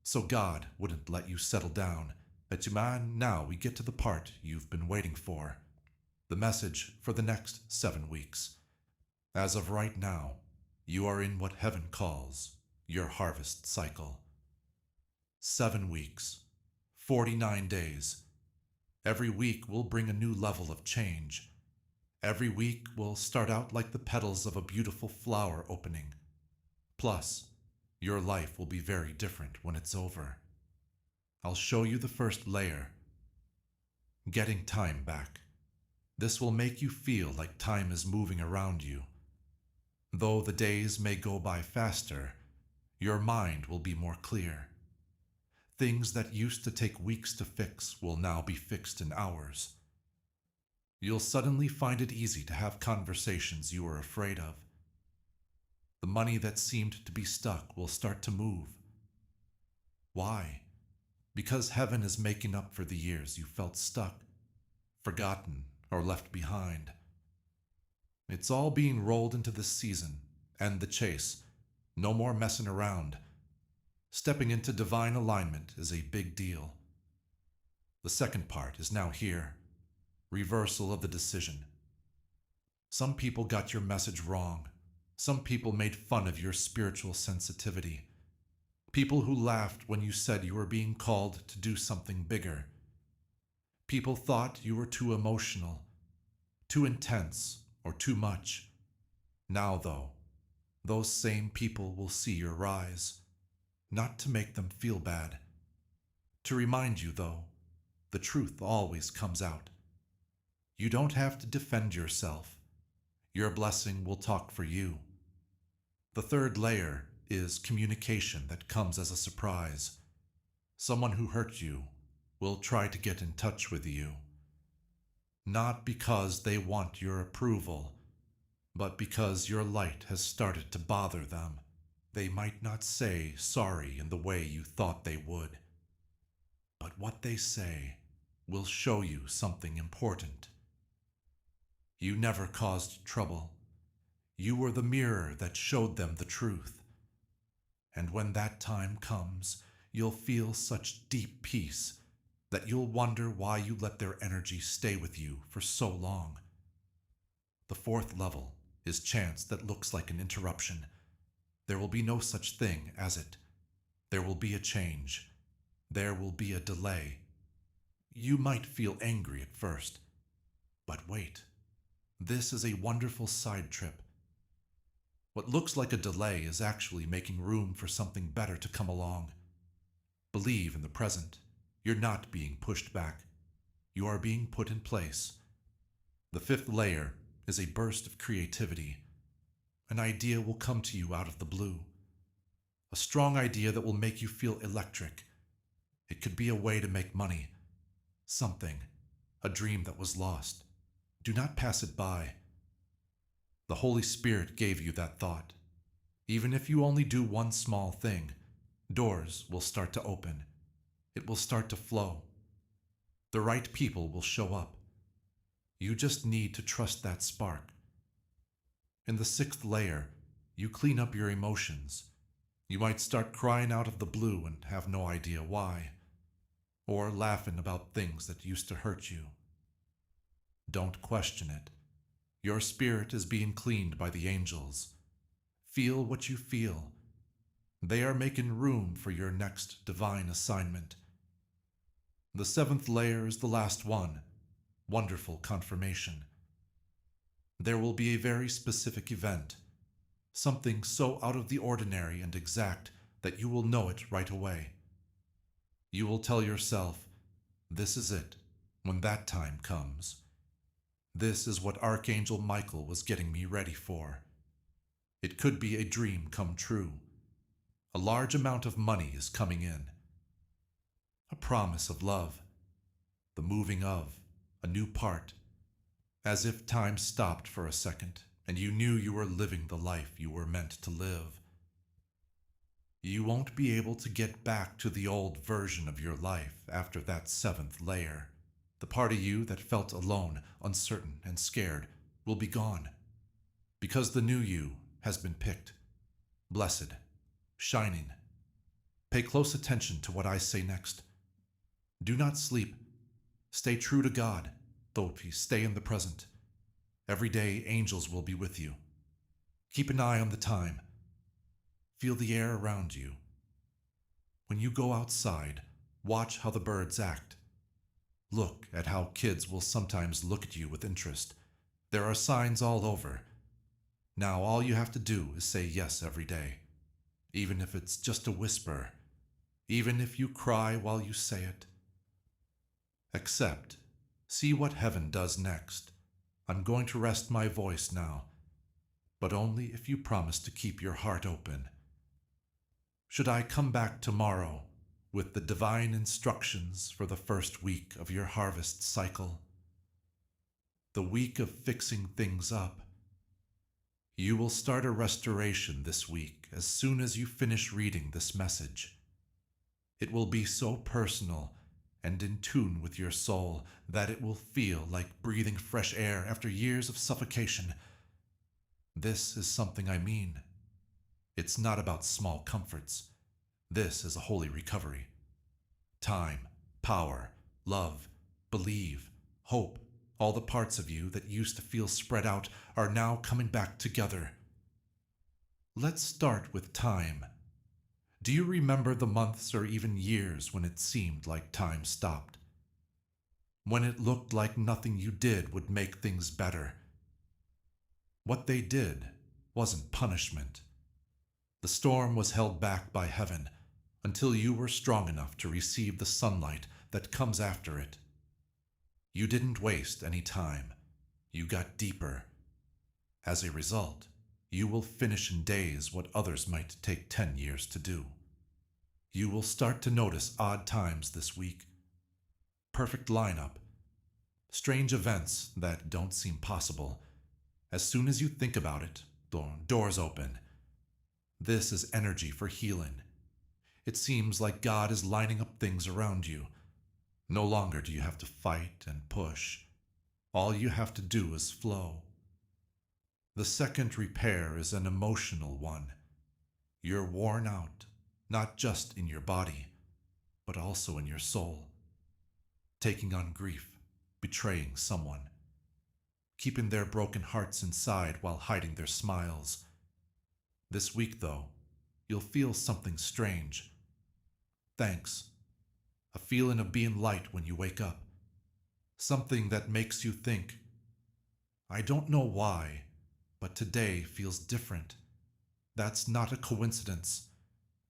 so God wouldn't let you settle down. Man, now we get to the part you've been waiting for. The message for the next 7 weeks. As of right now, you are in what heaven calls your harvest cycle. 7 weeks, 49 days. Every week will bring a new level of change. Every week will start out like the petals of a beautiful flower opening. Plus, your life will be very different when it's over. I'll show you the first layer. Getting time back. This will make you feel like time is moving around you. Though the days may go by faster, your mind will be more clear. Things that used to take weeks to fix will now be fixed in hours. You'll suddenly find it easy to have conversations you were afraid of. The money that seemed to be stuck will start to move. Why? Because heaven is making up for the years you felt stuck, forgotten, or left behind. It's all being rolled into this season, and the chase. No more messing around. Stepping into divine alignment is a big deal. The second part is now here. Reversal of the decision. Some people got your message wrong. Some people made fun of your spiritual sensitivity. People who laughed when you said you were being called to do something bigger. People thought you were too emotional, too intense, or too much. Now, though, those same people will see your rise. Not to make them feel bad. To remind you, though, the truth always comes out. You don't have to defend yourself. Your blessing will talk for you. The third layer is communication that comes as a surprise. Someone who hurt you will try to get in touch with you. Not because they want your approval, but because your light has started to bother them. They might not say sorry in the way you thought they would, but what they say will show you something important. You never caused trouble. You were the mirror that showed them the truth. And when that time comes, you'll feel such deep peace that you'll wonder why you let their energy stay with you for so long. The fourth level is chance that looks like an interruption. There will be no such thing as it. There will be a change. There will be a delay. You might feel angry at first, but wait. This is a wonderful side trip. What looks like a delay is actually making room for something better to come along. Believe in the present. You're not being pushed back. You are being put in place. The fifth layer is a burst of creativity. An idea will come to you out of the blue. A strong idea that will make you feel electric. It could be a way to make money. Something. A dream that was lost. Do not pass it by. The Holy Spirit gave you that thought. Even if you only do one small thing, doors will start to open. It will start to flow. The right people will show up. You just need to trust that spark. In the sixth layer, you clean up your emotions. You might start crying out of the blue and have no idea why, or laughing about things that used to hurt you. Don't question it. Your spirit is being cleaned by the angels. Feel what you feel. They are making room for your next divine assignment. The seventh layer is the last one. Wonderful confirmation. There will be a very specific event. Something so out of the ordinary and exact that you will know it right away. You will tell yourself, this is it, when that time comes. This is what Archangel Michael was getting me ready for. It could be a dream come true. A large amount of money is coming in. A promise of love. The moving of a new part. As if time stopped for a second and you knew you were living the life you were meant to live. You won't be able to get back to the old version of your life after that seventh layer. The part of you that felt alone, uncertain, and scared will be gone. Because the new you has been picked. Blessed. Shining. Pay close attention to what I say next. Do not sleep. Stay true to God, though you stay in the present. Every day angels will be with you. Keep an eye on the time. Feel the air around you. When you go outside, watch how the birds act. Look at how kids will sometimes look at you with interest. There are signs all over. Now all you have to do is say yes every day. Even if it's just a whisper. Even if you cry while you say it. Accept. See what heaven does next. I'm going to rest my voice now. But only if you promise to keep your heart open. Should I come back tomorrow with the divine instructions for the first week of your harvest cycle? The week of fixing things up. You will start a restoration this week as soon as you finish reading this message. It will be so personal and in tune with your soul that it will feel like breathing fresh air after years of suffocation. This is something I mean. It's not about small comforts. This is a holy recovery. Time, power, love, believe, hope, all the parts of you that used to feel spread out are now coming back together. Let's start with time. Do you remember the months or even years when it seemed like time stopped? When it looked like nothing you did would make things better? What they did wasn't punishment. The storm was held back by heaven until you were strong enough to receive the sunlight that comes after it. You didn't waste any time. You got deeper. As a result, you will finish in days what others might take 10 years to do. You will start to notice odd times this week. Perfect lineup. Strange events that don't seem possible. As soon as you think about it, doors open. This is energy for healing. It seems like God is lining up things around you. No longer do you have to fight and push. All you have to do is flow. The second repair is an emotional one. You're worn out, not just in your body, but also in your soul. Taking on grief, betraying someone, keeping their broken hearts inside while hiding their smiles. This week, though, you'll feel something strange. Thanks. A feeling of being light when you wake up. Something that makes you think, I don't know why, but today feels different. That's not a coincidence.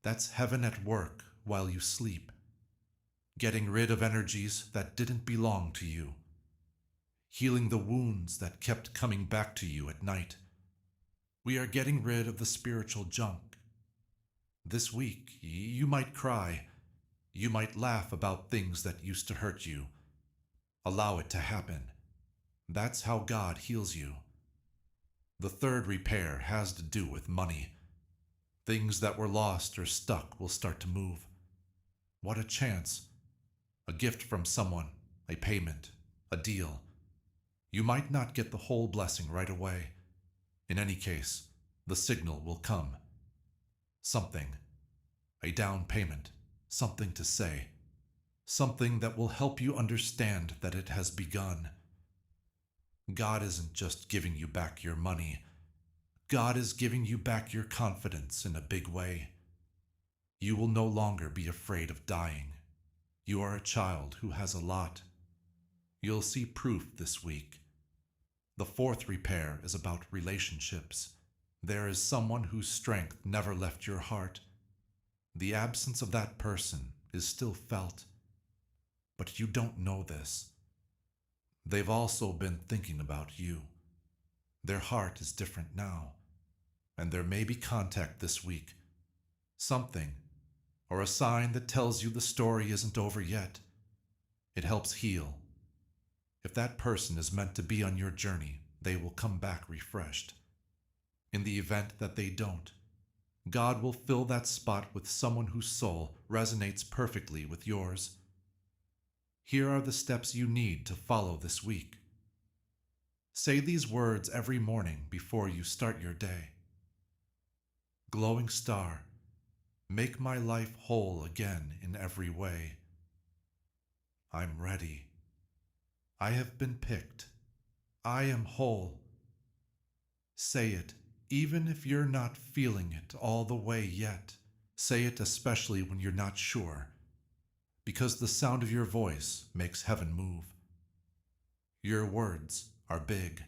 That's heaven at work while you sleep. Getting rid of energies that didn't belong to you. Healing the wounds that kept coming back to you at night. We are getting rid of the spiritual junk. This week, you might cry. You might laugh about things that used to hurt you. Allow it to happen. That's how God heals you. The third repair has to do with money. Things that were lost or stuck will start to move. What a chance. A gift from someone, a payment, a deal. You might not get the whole blessing right away. In any case, the signal will come. Something. A down payment. Something to say. Something that will help you understand that it has begun. God isn't just giving you back your money. God is giving you back your confidence in a big way. You will no longer be afraid of dying. You are a child who has a lot. You'll see proof this week. The fourth repair is about relationships. There is someone whose strength never left your heart. The absence of that person is still felt. But you don't know this. They've also been thinking about you. Their heart is different now, and there may be contact this week. Something, or a sign that tells you the story isn't over yet. It helps heal. If that person is meant to be on your journey, they will come back refreshed. In the event that they don't, God will fill that spot with someone whose soul resonates perfectly with yours. Here are the steps you need to follow this week. Say these words every morning before you start your day. Glowing star, make my life whole again in every way. I'm ready. I have been picked. I am whole. Say it, even if you're not feeling it all the way yet. Say it especially when you're not sure, because the sound of your voice makes heaven move. Your words are big.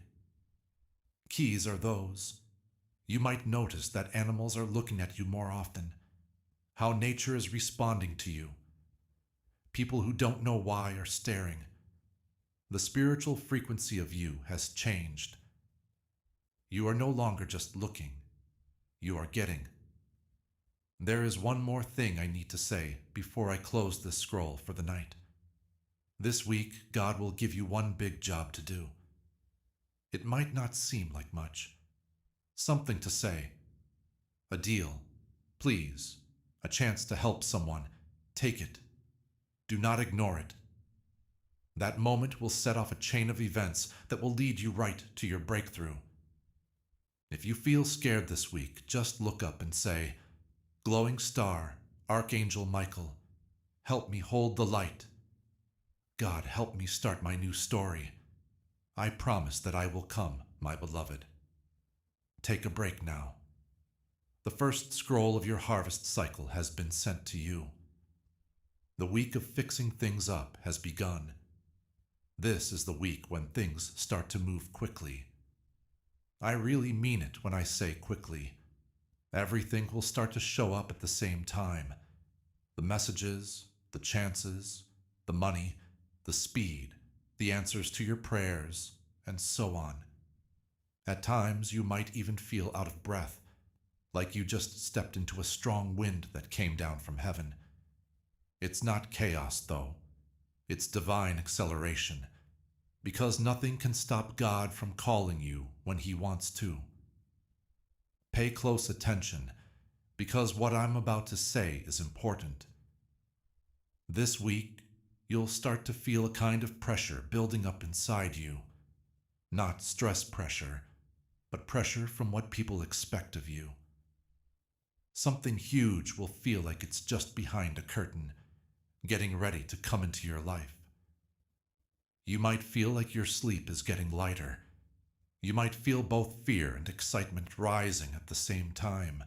Keys are those. You might notice that animals are looking at you more often, how nature is responding to you. People who don't know why are staring. The spiritual frequency of you has changed. You are no longer just looking. You are getting. There is one more thing I need to say before I close this scroll for the night. This week, God will give you one big job to do. It might not seem like much. Something to say. A deal. Please. A chance to help someone. Take it. Do not ignore it. That moment will set off a chain of events that will lead you right to your breakthrough. If you feel scared this week, just look up and say, Glowing star, Archangel Michael, help me hold the light. God, help me start my new story. I promise that I will come, my beloved. Take a break now. The first scroll of your harvest cycle has been sent to you. The week of fixing things up has begun. This is the week when things start to move quickly. I really mean it when I say quickly. Everything will start to show up at the same time. The messages, the chances, the money, the speed, the answers to your prayers, and so on. At times you might even feel out of breath, like you just stepped into a strong wind that came down from heaven. It's not chaos, though. It's divine acceleration, because nothing can stop God from calling you when He wants to. Pay close attention, because what I'm about to say is important. This week, you'll start to feel a kind of pressure building up inside you. Not stress pressure, but pressure from what people expect of you. Something huge will feel like it's just behind a curtain, getting ready to come into your life. You might feel like your sleep is getting lighter. You might feel both fear and excitement rising at the same time.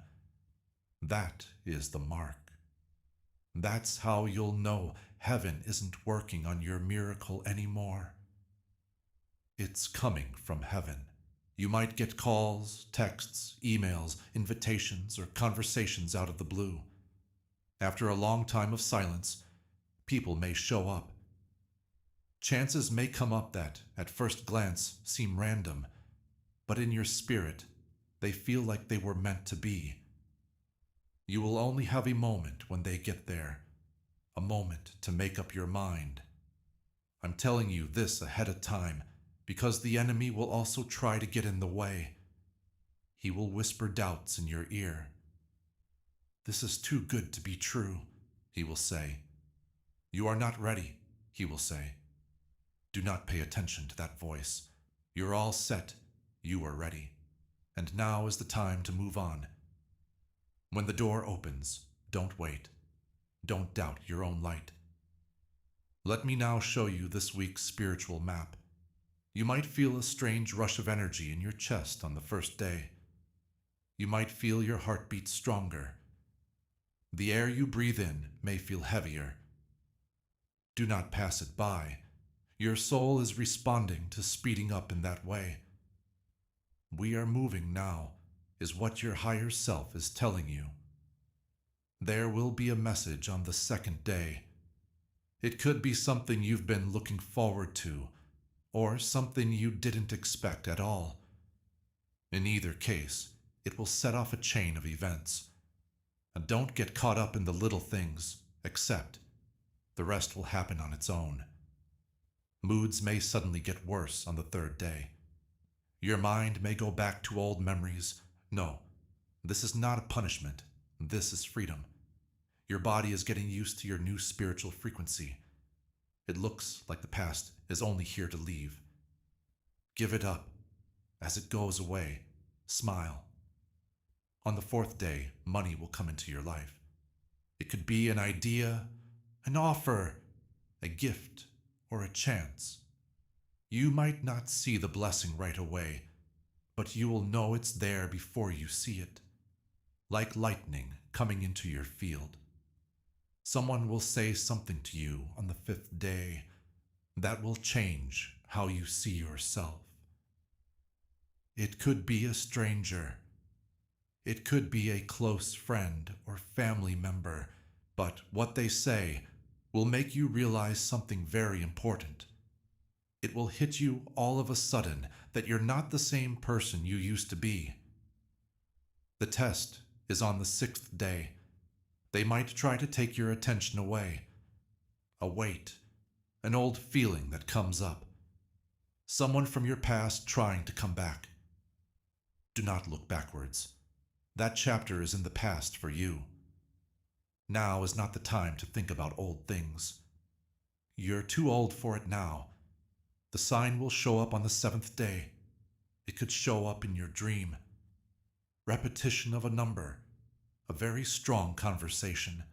That is the mark. That's how you'll know heaven isn't working on your miracle anymore. It's coming from heaven. You might get calls, texts, emails, invitations, or conversations out of the blue. After a long time of silence, people may show up. Chances may come up that, at first glance, seem random, but in your spirit, they feel like they were meant to be. You will only have a moment when they get there, a moment to make up your mind. I'm telling you this ahead of time, because the enemy will also try to get in the way. He will whisper doubts in your ear. This is too good to be true, he will say. You are not ready, he will say. Do not pay attention to that voice. You're all set. You are ready. And now is the time to move on. When the door opens, don't wait. Don't doubt your own light. Let me now show you this week's spiritual map. You might feel a strange rush of energy in your chest on the first day. You might feel your heartbeat stronger. The air you breathe in may feel heavier. Do not pass it by. Your soul is responding to speeding up in that way. We are moving now, is what your higher self is telling you. There will be a message on the second day. It could be something you've been looking forward to, or something you didn't expect at all. In either case, it will set off a chain of events. And don't get caught up in the little things, accept. The rest will happen on its own. Moods may suddenly get worse on the third day. Your mind may go back to old memories. No, this is not a punishment. This is freedom. Your body is getting used to your new spiritual frequency. It looks like the past is only here to leave. Give it up. As it goes away, smile. On the fourth day, money will come into your life. It could be an idea, an offer, a gift, or a chance. You might not see the blessing right away, but you will know it's there before you see it, like lightning coming into your field. Someone will say something to you on the fifth day that will change how you see yourself. It could be a stranger. It could be a close friend or family member, but what they say will make you realize something very important. It will hit you all of a sudden that you're not the same person you used to be. The test is on the sixth day. They might try to take your attention away. A weight, an old feeling that comes up. Someone from your past trying to come back. Do not look backwards. That chapter is in the past for you. Now is not the time to think about old things. You're too old for it now. The sign will show up on the seventh day. It could show up in your dream. Repetition of a number, a very strong conversation,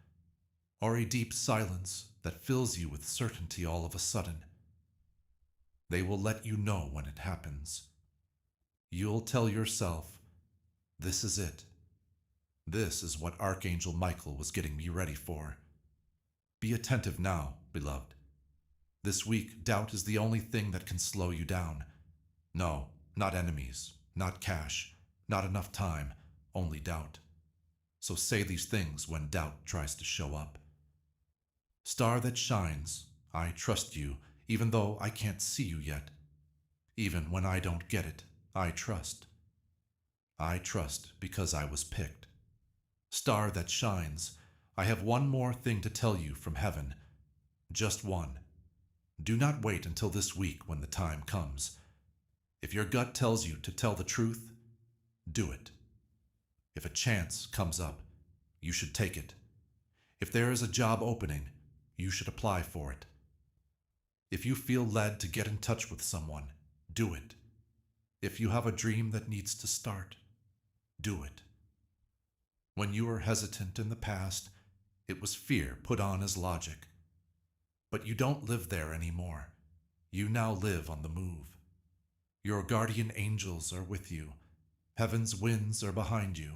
or a deep silence that fills you with certainty all of a sudden. They will let you know when it happens. You'll tell yourself, this is it. This is what Archangel Michael was getting me ready for. Be attentive now, beloved. This week, doubt is the only thing that can slow you down. No, not enemies, not cash, not enough time, only doubt. So say these things when doubt tries to show up. Star that shines, I trust you, even though I can't see you yet. Even when I don't get it, I trust. I trust because I was picked. Star that shines, I have one more thing to tell you from heaven. Just one. Do not wait until this week when the time comes. If your gut tells you to tell the truth, do it. If a chance comes up, you should take it. If there is a job opening, you should apply for it. If you feel led to get in touch with someone, do it. If you have a dream that needs to start, do it. When you were hesitant in the past, it was fear put on as logic. But you don't live there anymore. You now live on the move. Your guardian angels are with you. Heaven's winds are behind you.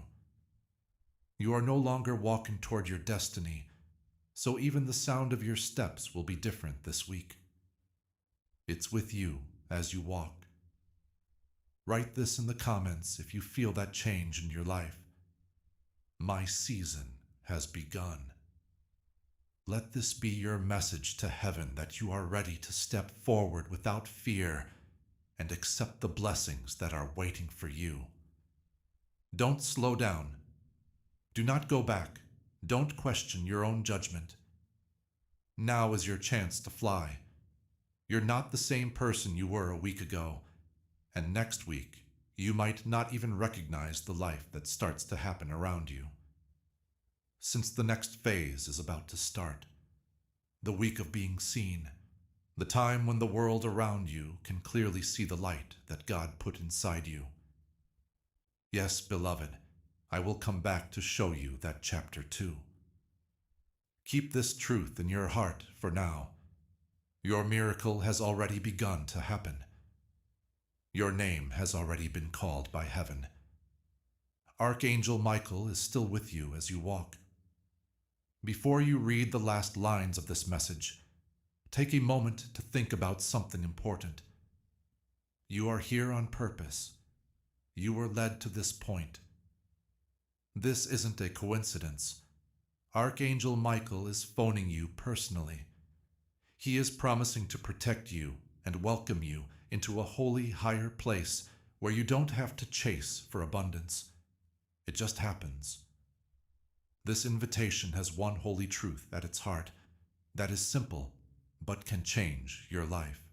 You are no longer walking toward your destiny, so even the sound of your steps will be different this week. It's with you as you walk. Write this in the comments if you feel that change in your life. My season has begun. Let this be your message to heaven that you are ready to step forward without fear and accept the blessings that are waiting for you. Don't slow down. Do not go back. Don't question your own judgment. Now is your chance to fly. You're not the same person you were a week ago, and next week you might not even recognize the life that starts to happen around you. Since the next phase is about to start, the week of being seen, the time when the world around you can clearly see the light that God put inside you. Yes, beloved, I will come back to show you that chapter 2. Keep this truth in your heart for now. Your miracle has already begun to happen. Your name has already been called by heaven. Archangel Michael is still with you as you walk. Before you read the last lines of this message, take a moment to think about something important. You are here on purpose. You were led to this point. This isn't a coincidence. Archangel Michael is phoning you personally. He is promising to protect you and welcome you into a holy higher place where you don't have to chase for abundance. It just happens. This invitation has one holy truth at its heart that is simple but can change your life.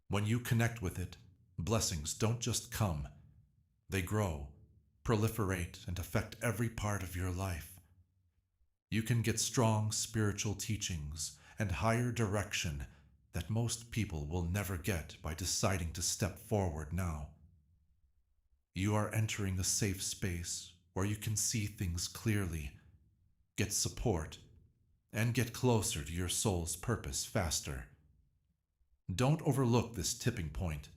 When you connect with it, blessings don't just come, they grow, proliferate, and affect every part of your life. You can get strong spiritual teachings and higher direction that most people will never get by deciding to step forward now. You are entering a safe space where you can see things clearly, get support, and get closer to your soul's purpose faster. Don't overlook this tipping point.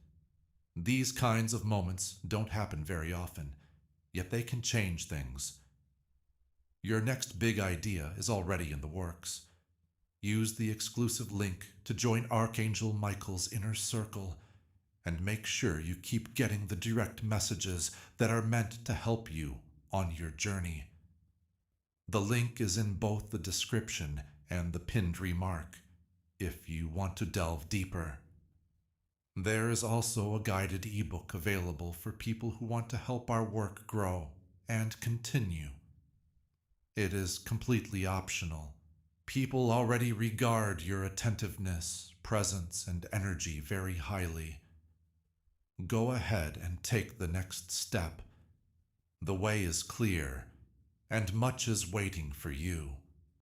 These kinds of moments don't happen very often, yet they can change things. Your next big idea is already in the works. Use the exclusive link to join Archangel Michael's inner circle and make sure you keep getting the direct messages that are meant to help you on your journey. The link is in both the description and the pinned remark if you want to delve deeper. There is also a guided ebook available for people who want to help our work grow and continue. It is completely optional. People already regard your attentiveness, presence, and energy very highly. Go ahead and take the next step. The way is clear, and much is waiting for you.